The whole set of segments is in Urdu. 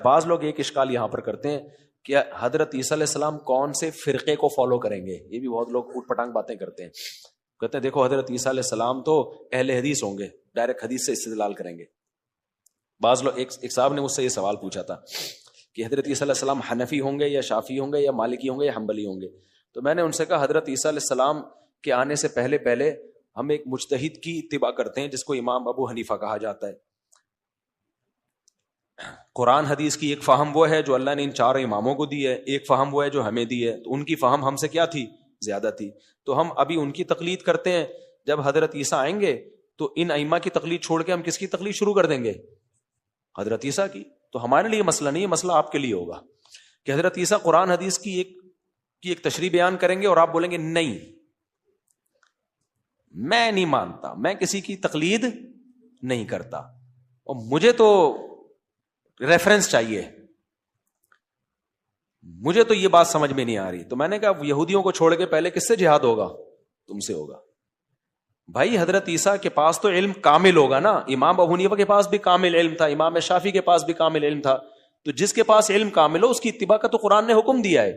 بعض لوگ ایک اشکال یہاں پر کرتے ہیں کہ حضرت عیسیٰ علیہ السلام کون سے فرقے کو فالو کریں گے. یہ بھی بہت لوگ اوٹ پٹانگ باتیں کرتے ہیں. کہتے ہیں دیکھو حضرت عیسیٰ علیہ السلام تو اہل حدیث ہوں گے, ڈائریکٹ حدیث سے استدلال کریں گے. بعض لوگ ایک صاحب نے مجھ سے یہ سوال پوچھا تھا کہ حضرت عیسیٰ علیہ السلام حنفی ہوں گے یا شافعی ہوں گے یا مالکی ہوں گے یا حنبلی ہوں گے. تو میں نے ان سے کہا حضرت عیسیٰ علیہ السلام کے آنے سے پہلے ہم ایک مجتہد کی اتباع کرتے ہیں جس کو امام ابو حنیفہ کہا جاتا ہے. قرآن حدیث کی ایک فہم وہ ہے جو اللہ نے ان چاروں اماموں کو دی ہے, ایک فہم وہ ہے جو ہمیں دی ہے. تو ان کی فہم ہم سے کیا تھی؟ زیادہ تھی. تو ہم ابھی ان کی تقلید کرتے ہیں. جب حضرت عیسیٰ آئیں گے تو ان ائمہ کی تقلید چھوڑ کے ہم کس کی تقلید شروع کر دیں گے؟ حضرت عیسیٰ کی. تو ہمارے لیے مسئلہ نہیں ہے, مسئلہ آپ کے لیے ہوگا کہ حضرت عیسیٰ قرآن حدیث کی ایک تشریح بیان کریں گے اور آپ بولیں گے نہیں میں نہیں مانتا, میں کسی کی تقلید نہیں کرتا اور مجھے تو ریفرنس چاہیے, مجھے تو یہ بات سمجھ میں نہیں آ رہی. تو میں نے کہا یہودیوں کو چھوڑ کے پہلے کس سے جہاد ہوگا؟ تم سے ہوگا. بھائی حضرت عیسیٰ کے پاس تو علم کامل ہوگا نا. امام ابو حنیفہ کے پاس بھی کامل علم تھا, امام شافعی کے پاس بھی کامل علم تھا. تو جس کے پاس علم کامل ہو اس کی اتباع کا تو قرآن نے حکم دیا ہے.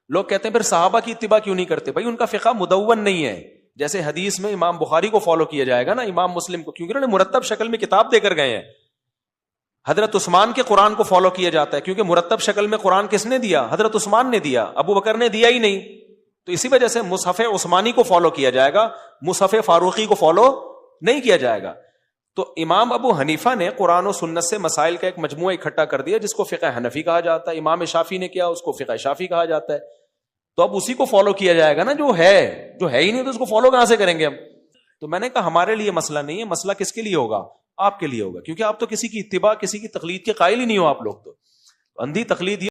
لوگ کہتے ہیں پھر صحابہ کی اتباع کیوں نہیں کرتے؟ بھائی ان کا فقہ مدون نہیں ہے. جیسے حدیث میں امام بخاری کو فالو کیا جائے گا نا, امام مسلم کو, کیونکہ انہوں نے مرتب شکل میں کتاب دے کر گئے ہیں. حضرت عثمان کے قرآن کو فالو کیا جاتا ہے کیونکہ مرتب شکل میں قرآن کس نے دیا؟ حضرت عثمان نے دیا, ابو بکر نے دیا ہی نہیں. تو اسی وجہ سے مصحف عثمانی کو فالو کیا جائے گا, مصحف فاروقی کو فالو نہیں کیا جائے گا. تو امام ابو حنیفہ نے قرآن و سنت سے مسائل کا ایک مجموعہ اکٹھا کر دیا جس کو فقہ حنفی کہا جاتا ہے. امام شافعی نے کیا, اس کو فقہ شافعی کہا جاتا ہے. تو اب اسی کو فالو کیا جائے گا نا جو ہے ہی نہیں تو اس کو فالو کہاں سے کریں گے ہم؟ تو میں نے کہا ہمارے لیے مسئلہ نہیں ہے, مسئلہ کس کے لیے ہوگا؟ آپ کے لیے ہوگا, کیونکہ آپ تو کسی کی اتباع کسی کی تقلید کے قائل ہی نہیں ہو. آپ لوگ تو اندھی تقلید